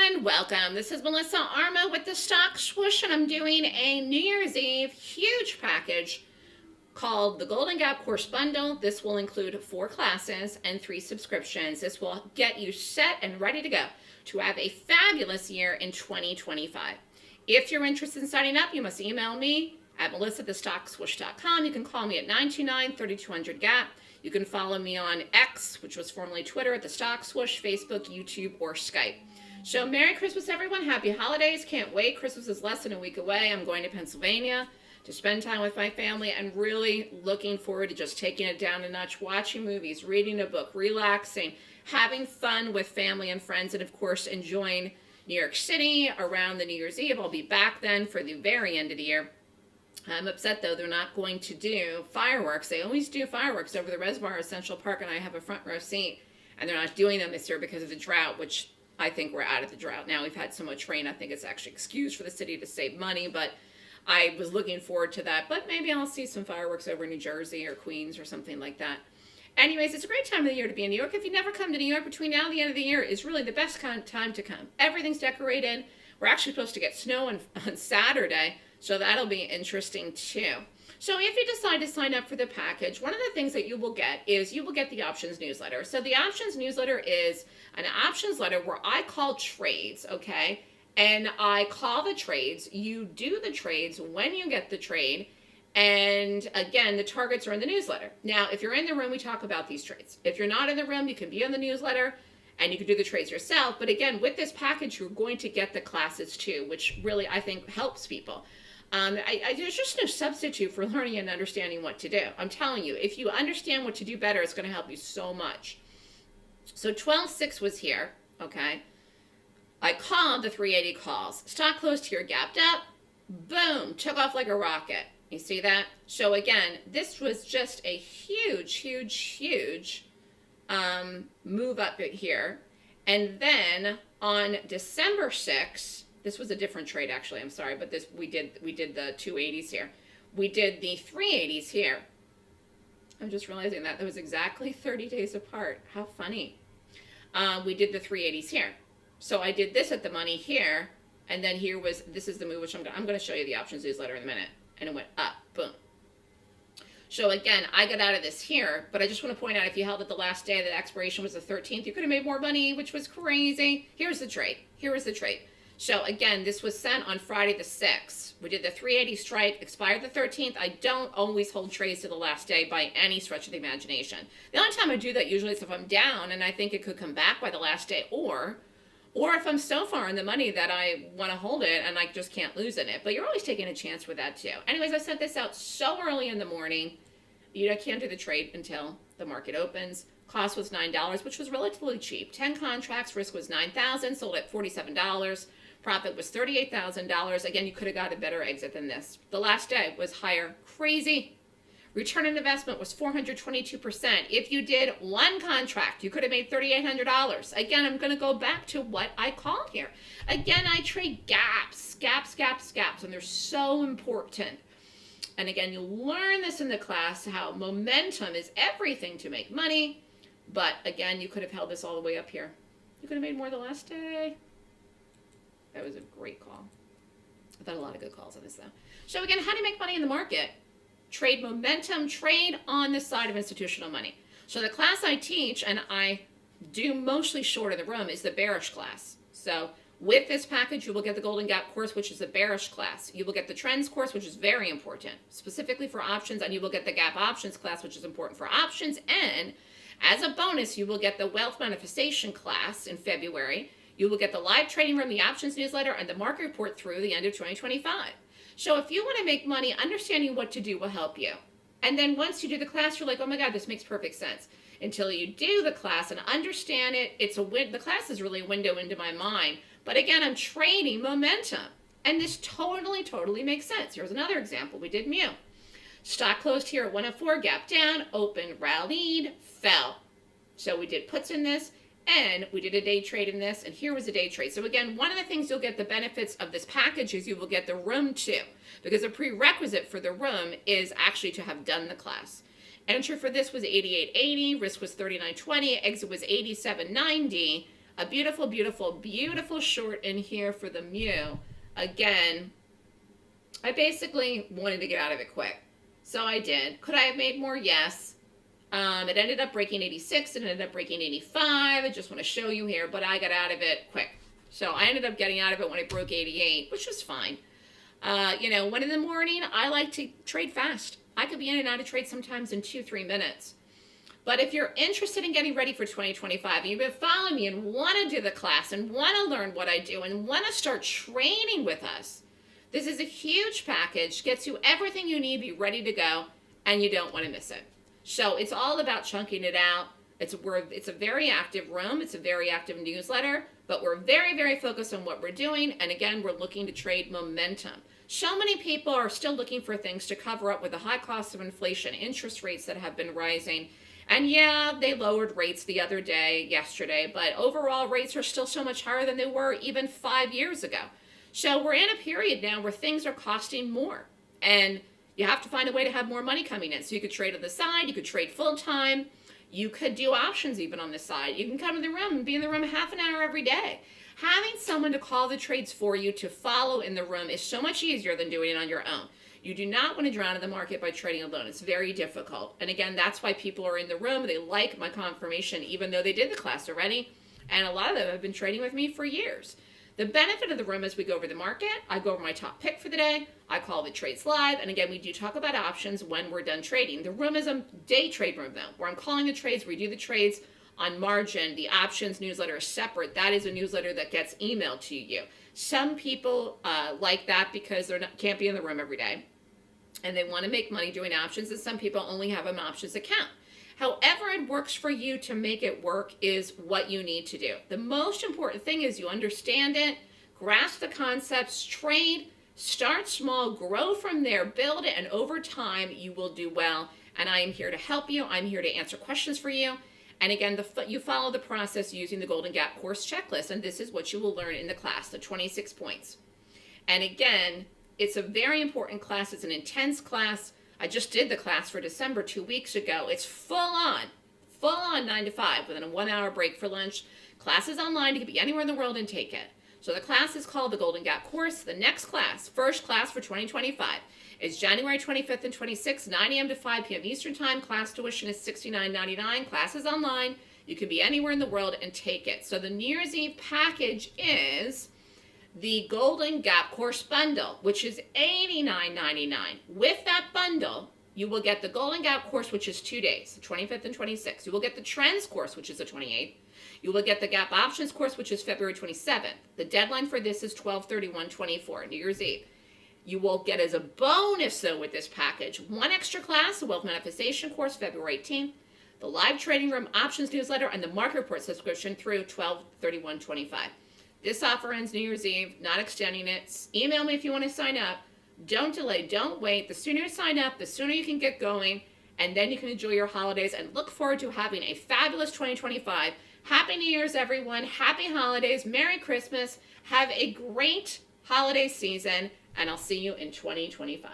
and welcome. This is Melissa Armo with the Stock Swoosh, and I'm doing a New Year's Eve huge package called the Golden Gap Course Bundle. This will include 4 classes and 3 subscriptions. This will get you set and ready to go to have a fabulous year in 2025. If you're interested in signing up, you must email me at melissa@thestockswoosh.com. You can call me at 929-3200-GAP. You can follow me on X, which was formerly Twitter, at the Stock Swoosh, Facebook, YouTube, or Skype. So Merry Christmas, everyone. Happy holidays. Can't wait. Christmas is less than a week away. I'm going to Pennsylvania to spend time with my family and really looking forward to just taking it down a notch, watching movies, reading a book, relaxing, having fun with family and friends, and of course enjoying New York City around the New Year's Eve. I'll be back then for the very end of the year. I'm upset, though, they're not going to do fireworks. They always do fireworks over the reservoir at Central Park, and I have a front row seat. And they're not doing them this year because of the drought, which I think we're out of the drought now. We've had so much rain. I think it's actually excused for the city to save money, but I was looking forward to that. But maybe I'll see some fireworks over in New Jersey or Queens or something like that. Anyways, it's a great time of the year to be in New York. If you never come to New York, between now and the end of the year is really the best time to come. Everything's decorated. We're actually supposed to get snow on Saturday, so that'll be interesting too. So if you decide to sign up for the package, one of the things that you will get is you will get the options newsletter. So the options newsletter is an options letter where I call trades, okay? And I call the trades. You do the trades when you get the trade. And again, the targets are in the newsletter. Now, if you're in the room, we talk about these trades. If you're not in the room, you can be in the newsletter and you can do the trades yourself. But again, with this package, you're going to get the classes too, which really I think helps people. There's just no substitute for learning and understanding what to do. I'm telling you, if you understand what to do better, it's going to help you so much. So 12.6 was here, okay? I called the 380 calls. Stock closed here, gapped up, boom, took off like a rocket. You see that? So again, this was just a huge move up here. And then on December 6th, this was a different trade actually, I'm sorry, but this we did the 280s here. We did the 380s here. I'm just realizing that was exactly 30 days apart. How funny. We did the 380s here. So I did this at the money here, and then here was, this is the move, which I'm going to show you the options newsletter in a minute. And it went up, boom. So again, I got out of this here, but I just want to point out, if you held it the last day, the expiration was the 13th, you could have made more money, which was crazy. Here's the trade. Here was the trade. So again, this was sent on Friday the 6th. We did the 380 strike, expired the 13th. I don't always hold trades to the last day by any stretch of the imagination. The only time I do that usually is if I'm down and I think it could come back by the last day, or if I'm so far in the money that I want to hold it and I just can't lose in it. But you're always taking a chance with that too. Anyways, I sent this out so early in the morning. You can't do the trade until the market opens. Cost was $9, which was relatively cheap. 10 contracts, risk was $9,000, sold at $47. Profit was $38,000. Again, you could have got a better exit than this. The last day was higher. Crazy. Return on investment was 422%. If you did one contract, you could have made $3,800. Again, I'm going to go back to what I called here. Again, I trade gaps, and they're so important. And again, you'll learn this in the class, how momentum is everything to make money. But again, you could have held this all the way up here. You could have made more the last day. That was a great call. I've had a lot of good calls on this, though. So again, how do you make money in the market? Trade momentum, trade on the side of institutional money. So the class I teach, and I do mostly short in the room, is the bearish class. So with this package, you will get the Golden Gap course, which is a bearish class. You will get the trends course, which is very important, specifically for options, and you will get the gap options class, which is important for options. And as a bonus, you will get the wealth manifestation class in February. You will get the live trading room, the options newsletter, and the market report through the end of 2025. So if you want to make money, understanding what to do will help you. And then once you do the class, you're like, oh my God, this makes perfect sense. Until you do the class and understand it, the class is really a window into my mind. But again, I'm trading momentum. And this totally makes sense. Here's another example. We did MU. Stock closed here at 104, gap down, open, rallied, fell. So we did puts in this. And we did a day trade in this, and here was a day trade. So again, one of the things you'll get the benefits of this package is you will get the room too, because a prerequisite for the room is actually to have done the class. Entry for this was 88.80, risk was 39.20, exit was 87.90. A beautiful, beautiful, beautiful short in here for the mu. Again, I basically wanted to get out of it quick. So I did. Could I have made more? Yes. It ended up breaking 86. It ended up breaking 85. I just want to show you here, but I got out of it quick. So I ended up getting out of it when it broke 88, which was fine. When in the morning, I like to trade fast. I could be in and out of trade sometimes in 2-3 minutes. But if you're interested in getting ready for 2025 and you've been following me and want to do the class and want to learn what I do and want to start training with us, this is a huge package, gets you everything you need, be ready to go, and you don't want to miss it. So it's all about chunking it out. It's a very active room. It's a very active newsletter, but we're very, very focused on what we're doing. And again, we're looking to trade momentum. So many people are still looking for things to cover up with the high cost of inflation, interest rates that have been rising. And yeah, they lowered rates the other day, yesterday, but overall rates are still so much higher than they were even 5 years ago. So we're in a period now where things are costing more. And you have to find a way to have more money coming in. So you could trade on the side, you could trade full time, you could do options even on the side. You can come to the room and be in the room half an hour every day. Having someone to call the trades for you to follow in the room is so much easier than doing it on your own. You do not want to drown in the market by trading alone. It's very difficult. And again, that's why people are in the room. They like my confirmation, even though they did the class already. And a lot of them have been trading with me for years. The benefit of the room is we go over the market. I go over my top pick for the day. I call the trades live. And again, we do talk about options when we're done trading. The room is a day trade room, though, where I'm calling the trades. We do the trades on margin. The options newsletter is separate. That is a newsletter that gets emailed to you. Some people like that because they can't be in the room every day, and they want to make money doing options, and some people only have an options account. However it works for you to make it work is what you need to do. The most important thing is you understand it, grasp the concepts, trade, start small, grow from there, build it, and over time you will do well. And I am here to help you. I'm here to answer questions for you. And again, you follow the process using the Golden Gap course checklist, and this is what you will learn in the class, the 26 points. And again, it's a very important class. It's an intense class. I just did the class for December 2 weeks ago. It's full on 9 to 5 within a 1 hour break for lunch. Class is online. You can be anywhere in the world and take it. So the class is called the Golden Gap course. The next class, first class for 2025, is January 25th and 26th, 9 a.m. to 5 p.m. Eastern Time. Class tuition is $69.99. Class is online. You can be anywhere in the world and take it. So the New Year's Eve package is the Golden Gap course bundle, which is $89.99. With that bundle, you will get the Golden Gap course, which is 2 days, the 25th and 26th. You will get the Trends course, which is the 28th. You will get the Gap Options course, which is February 27th. The deadline for this is 12/31/24, New Year's Eve. You will get as a bonus, though, with this package, one extra class, the Wealth Manifestation course, February 18th, the live trading room options newsletter, and the market report subscription through 12/31/25. This offer ends New Year's Eve, not extending it. Email me if you want to sign up. Don't delay, don't wait. The sooner you sign up, the sooner you can get going, and then you can enjoy your holidays and look forward to having a fabulous 2025. Happy New Year's, everyone. Happy holidays. Merry Christmas. Have a great holiday season, and I'll see you in 2025.